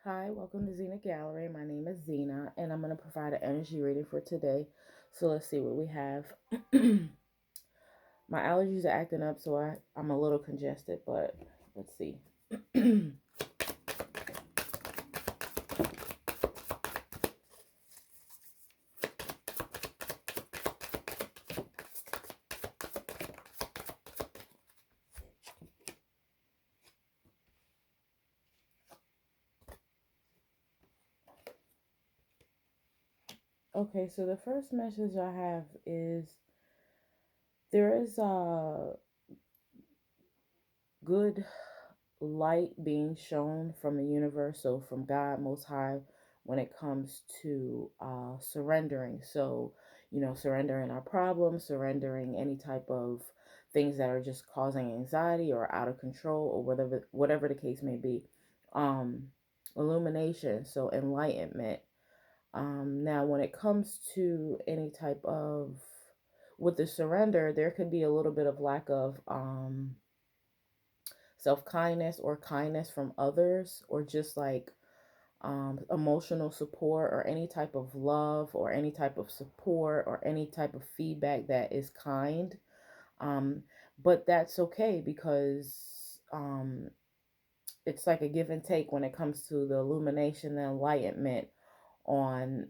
Hi, welcome to Zenagallery. My name is Zena, and I'm going to provide an energy reading for today. So let's see what we have. My allergies are acting up, so I'm a little congested, but let's see. Okay, so the first message I have is there is a good light being shown from the universe, so from God Most High, when it comes to surrendering. So, surrendering our problems, surrendering any type of things that are just causing anxiety or out of control or whatever the case may be. Um, Illumination, so enlightenment. Now, when it comes to any type of with the surrender, there could be a little bit of lack of self kindness or kindness from others, or just like emotional support or any type of love or any type of support or any type of feedback that is kind. Um, but that's okay because it's like a give and take when it comes to the illumination and enlightenment on,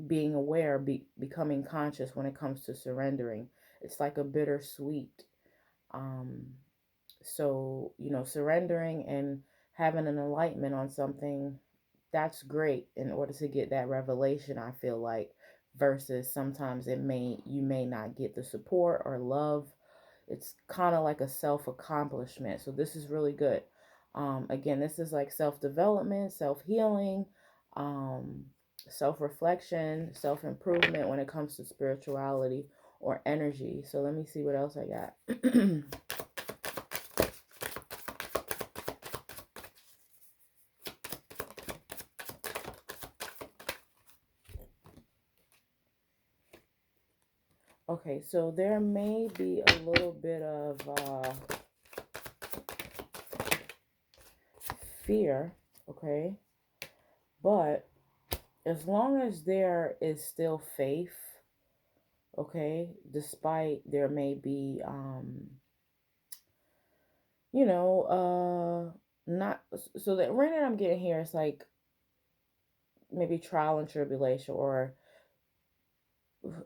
being aware, becoming conscious when it comes to surrendering. It's like a bittersweet. Um, So, surrendering and having an enlightenment on something, that's great in order to get that revelation, I feel like, versus sometimes you may not get the support or love. It's kind of like a self accomplishment. So this is really good. Again, this is like self development, self healing, um, self reflection, self improvement when it comes to spirituality or energy. So let me see what else I got. Okay, so there may be a little bit of fear, okay, but as long as there is still faith, okay, despite there may be, not so the ring that I'm getting here is like maybe trial and tribulation, or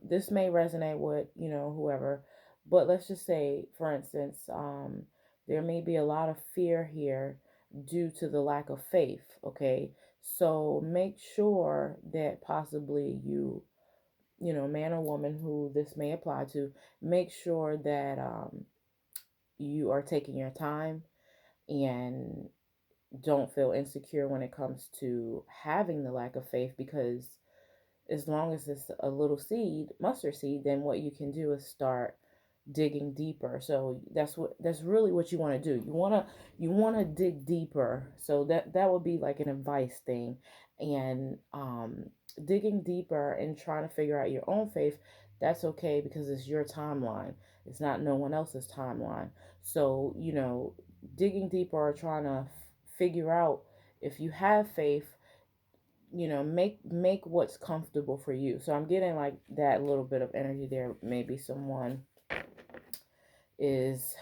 this may resonate with whoever, but let's just say, for instance, there may be a lot of fear here due to the lack of faith. Okay, so make sure that possibly man or woman who this may apply to, make sure that you are taking your time and don't feel insecure when it comes to having the lack of faith, because as long as it's a little seed, mustard seed, then what you can do is start digging deeper. So that's really what you want to do. You want to dig deeper. So that would be like an advice thing, and digging deeper and trying to figure out your own faith. That's okay because it's your timeline. It's not no one else's timeline. So digging deeper or trying to figure out if you have faith, make what's comfortable for you. So I'm getting like that little bit of energy there. Maybe someone is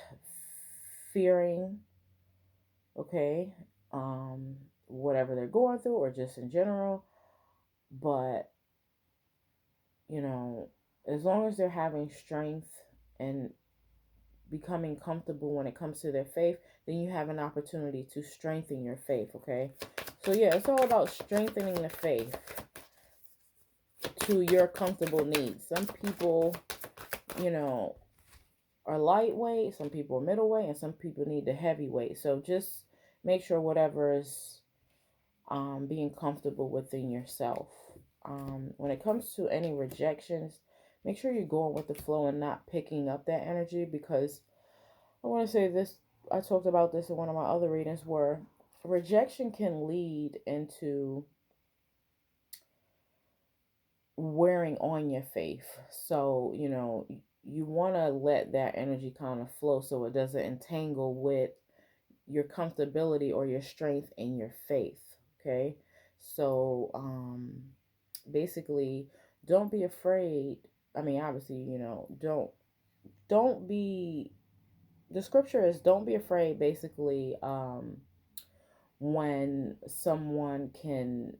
fearing, okay, um whatever they're going through or just in general, but you know as long as they're having strength and becoming comfortable when it comes to their faith, then you have an opportunity to strengthen your faith, okay? So yeah, it's all about strengthening the faith to your comfortable needs. Some people, you know, are lightweight, some people are middleweight, and some people need the heavyweight. So just make sure whatever is being comfortable within yourself. When it comes to any rejections, make sure you're going with the flow and not picking up that energy, because I want to say this. I talked about this in one of my other readings, where rejection can lead into wearing on your faith. So, you want to let that energy kind of flow so it doesn't entangle with your comfortability or your strength in your faith. Okay. So basically, don't be afraid. I mean, obviously, don't be, the scripture is, don't be afraid, basically, when someone can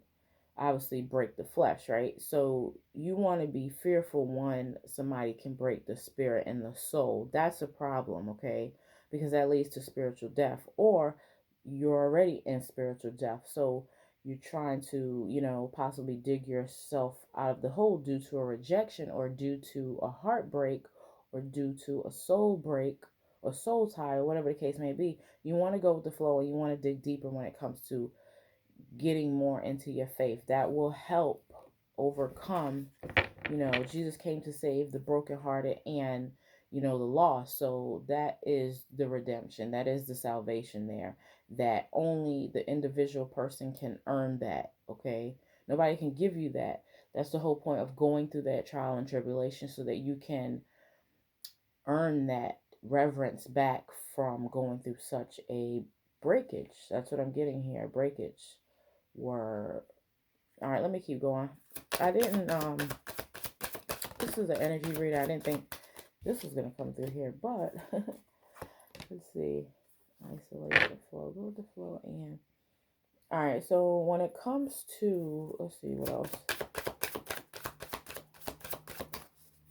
obviously break the flesh, right? So you want to be fearful when somebody can break the spirit and the soul. That's a problem, okay? Because that leads to spiritual death, or you're already in spiritual death. So you're trying to, possibly dig yourself out of the hole due to a rejection, or due to a heartbreak, or due to a soul break, or soul tie, or whatever the case may be. You want to go with the flow, and you want to dig deeper when it comes to getting more into your faith. That will help overcome. Jesus came to save the brokenhearted and, the lost. So that is the redemption. That is the salvation there. That only the individual person can earn that. Okay. Nobody can give you that. That's the whole point of going through that trial and tribulation, so that you can earn that reverence back from going through such a breakage. That's what I'm getting here. Breakage. Word. All right, let me keep going. I didn't, this is an energy reader. I didn't think this was going to come through here, but let's see. Isolate the flow, go with the flow, and all right. So when it comes to, let's see what else.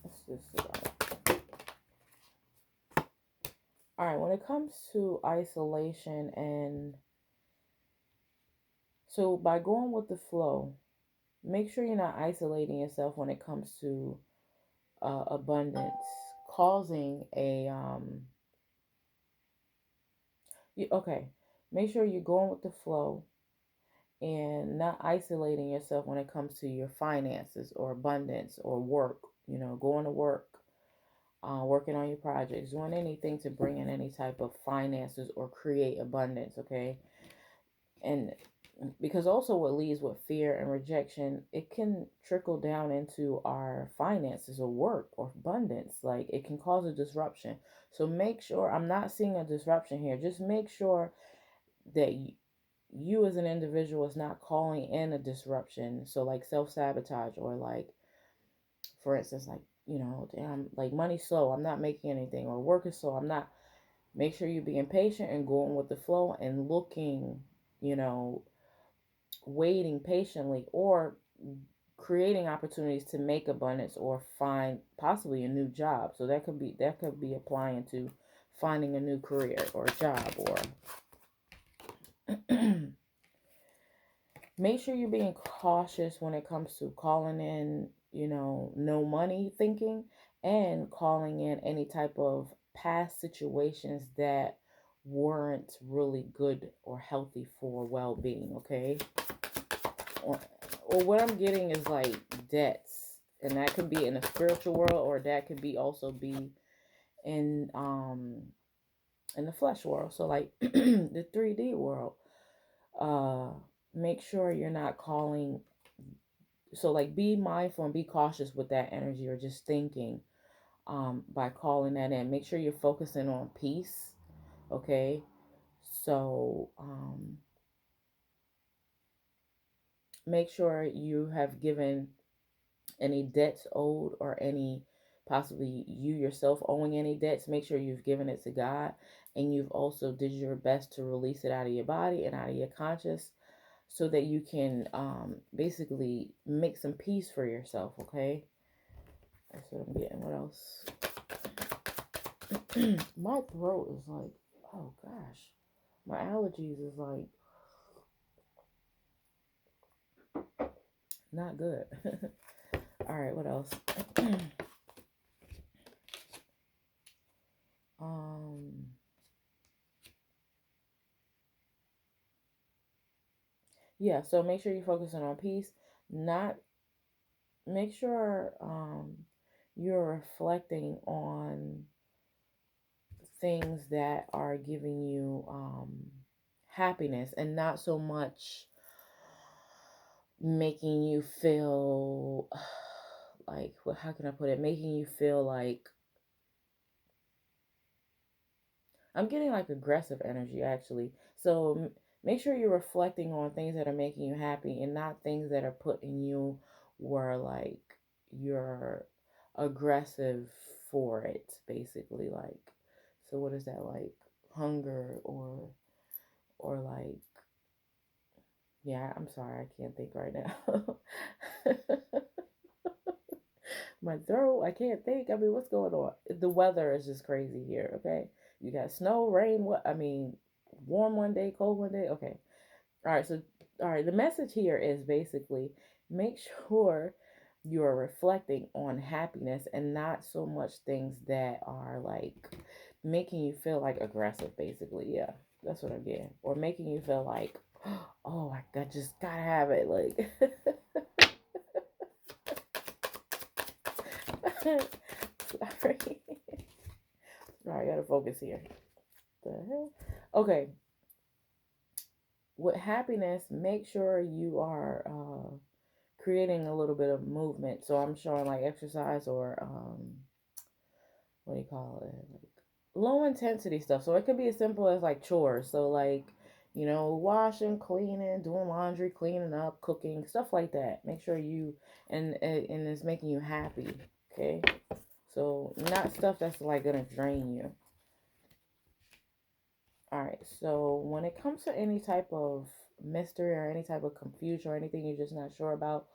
Let's just see. All right, when it comes to isolation, and so by going with the flow, make sure you're not isolating yourself when it comes to abundance, causing a okay, make sure you're going with the flow and not isolating yourself when it comes to your finances or abundance or work. Going to work, working on your projects, doing anything to bring in any type of finances or create abundance. Okay. And because also what leads with fear and rejection, it can trickle down into our finances or work or abundance. Like, it can cause a disruption. So make sure, I'm not seeing a disruption here. Just make sure that you as an individual is not calling in a disruption. So like self-sabotage, or like, for instance, like, damn, like money's slow, I'm not making anything, or work is slow, I'm not. Make sure you're being patient and going with the flow and looking, you know waiting patiently, or creating opportunities to make abundance, or find possibly a new job. So that could be applying to finding a new career or job, or make sure you're being cautious when it comes to calling in, no money thinking, and calling in any type of past situations that weren't really good or healthy for well-being. Okay. Or what I'm getting is like debts, and that could be in the spiritual world, or that could be also be in in the flesh world. So like the 3D world. Uh, make sure you're not calling. So like, be mindful and be cautious with that energy, or just thinking by calling that in. Make sure you're focusing on peace. Okay. So make sure you have given any debts owed, or any, possibly you yourself owing any debts. Make sure you've given it to God, and you've also did your best to release it out of your body and out of your conscious, so that you can basically make some peace for yourself. Okay. That's what I'm getting. What else? My throat is like, oh gosh, my allergies is like not good. All right, what else? um yeah, so make sure you're focusing on peace. Not Make sure you're reflecting on things that are giving you happiness, and not so much making you feel like, how can I put it, making you feel like I'm getting like aggressive energy actually. So make sure you're reflecting on things that are making you happy and not things that are putting you where like you're aggressive for it, basically. Like, so what is that, like hunger or like, yeah, I'm sorry, I can't think right now. My throat, I can't think. I mean, what's going on? The weather is just crazy here, okay? You got snow, rain, what I mean, warm one day, cold one day. Okay. All right, so all right, the message here is basically make sure you're reflecting on happiness and not so much things that are like making you feel like aggressive, basically. Yeah, that's what I'm getting. Or making you feel like, oh, I just gotta have it. Like, sorry. All right, I gotta focus here. The hell? Okay, with happiness, make sure you are creating a little bit of movement. So I'm showing like exercise or what do you call it? Like low intensity stuff. So it could be as simple as like chores. So like, washing, cleaning, doing laundry, cleaning up, cooking, stuff like that. Make sure you and it's making you happy. Okay. So not stuff that's like gonna drain you. All right. So when it comes to any type of mystery or any type of confusion or anything you're just not sure about,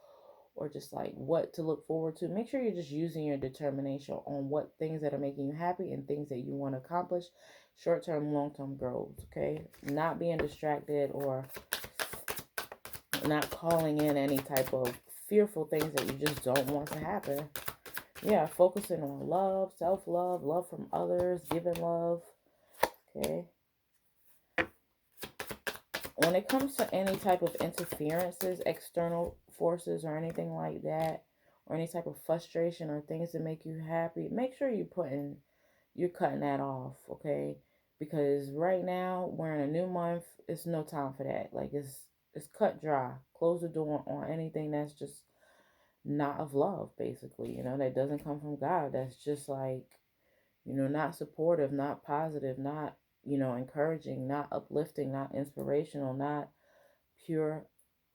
or just like what to look forward to, make sure you're just using your determination on what things that are making you happy and things that you want to accomplish, short term, long term goals. Okay. Not being distracted or not calling in any type of fearful things that you just don't want to happen. Yeah. Focusing on love, self love, love from others, giving love. Okay. When it comes to any type of interferences, external forces, or anything like that, or any type of frustration or things that make you happy, make sure you're cutting that off, okay? Because right now we're in a new month. It's no time for that. Like it's cut dry. Close the door on anything that's just not of love, basically. That doesn't come from God. That's just like not supportive, not positive, not encouraging, not uplifting, not inspirational, not pure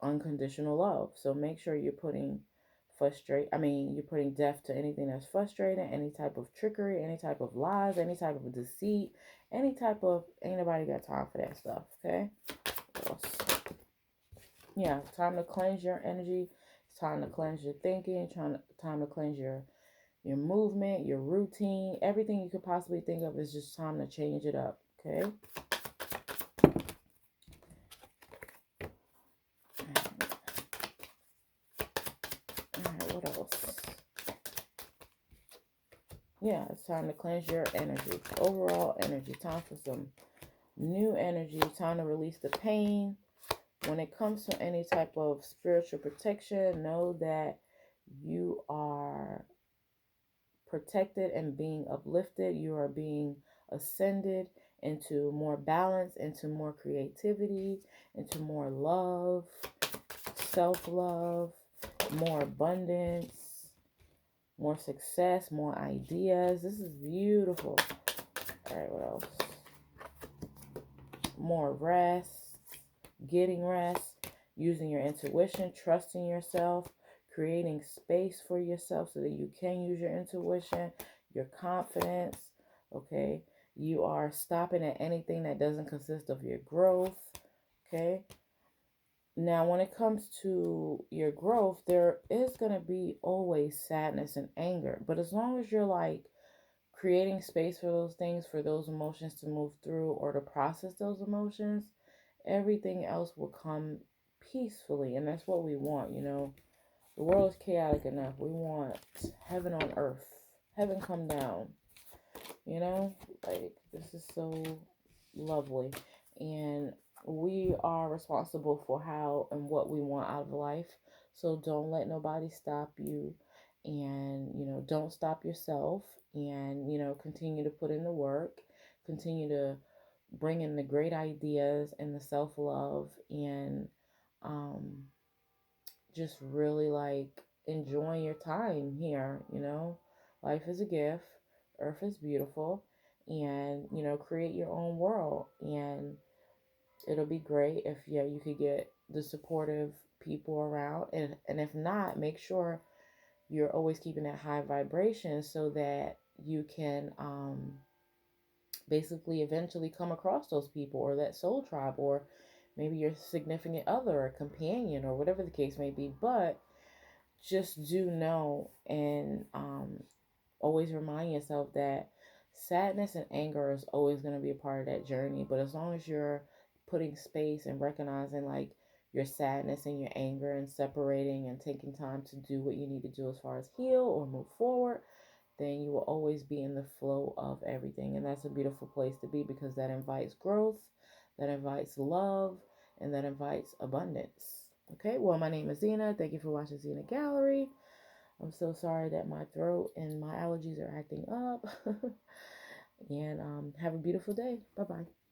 unconditional love. So make sure you're putting you're putting death to anything that's frustrating, any type of trickery, any type of lies, any type of deceit, any type of ain't nobody got time for that stuff, okay? What else? Yeah, time to cleanse your energy. It's time to cleanse your thinking, time to cleanse your movement, your routine, everything you could possibly think of is just time to change it up, okay? All right, what else? Yeah, it's time to cleanse your energy, overall energy. Time for some new energy. Time to release the pain. When it comes to any type of spiritual protection, know that you are protected and being uplifted. You are being ascended into more balance, into more creativity, into more love, self love, more abundance, more success, more ideas. This is beautiful. All right, what else? More rest, getting rest, using your intuition, trusting yourself, creating space for yourself so that you can use your intuition, your confidence. Okay. You are stopping at anything that doesn't consist of your growth. Okay. Now, when it comes to your growth, there is going to be always sadness and anger. But as long as you're like creating space for those things, for those emotions to move through or to process those emotions, everything else will come peacefully. And that's what we want. The world is chaotic enough. We want heaven on earth, heaven come down. You know, like this is so lovely. And we are responsible for how and what we want out of life. So don't let nobody stop you. And, don't stop yourself. And, continue to put in the work. Continue to bring in the great ideas and the self love. And just really like enjoying your time here. Life is a gift. Earth is beautiful, and, create your own world. And it'll be great if, yeah, you could get the supportive people around. And if not, make sure you're always keeping that high vibration so that you can basically eventually come across those people or that soul tribe, or maybe your significant other or companion or whatever the case may be. But just do know and always remind yourself that sadness and anger is always going to be a part of that journey. But as long as you're putting space and recognizing like your sadness and your anger and separating and taking time to do what you need to do as far as heal or move forward, then you will always be in the flow of everything. And that's a beautiful place to be, because that invites growth, that invites love, and that invites abundance. Okay, well, my name is Zena. Thank you for watching Zenagallery. I'm so sorry that my throat and my allergies are acting up. And have a beautiful day. Bye bye.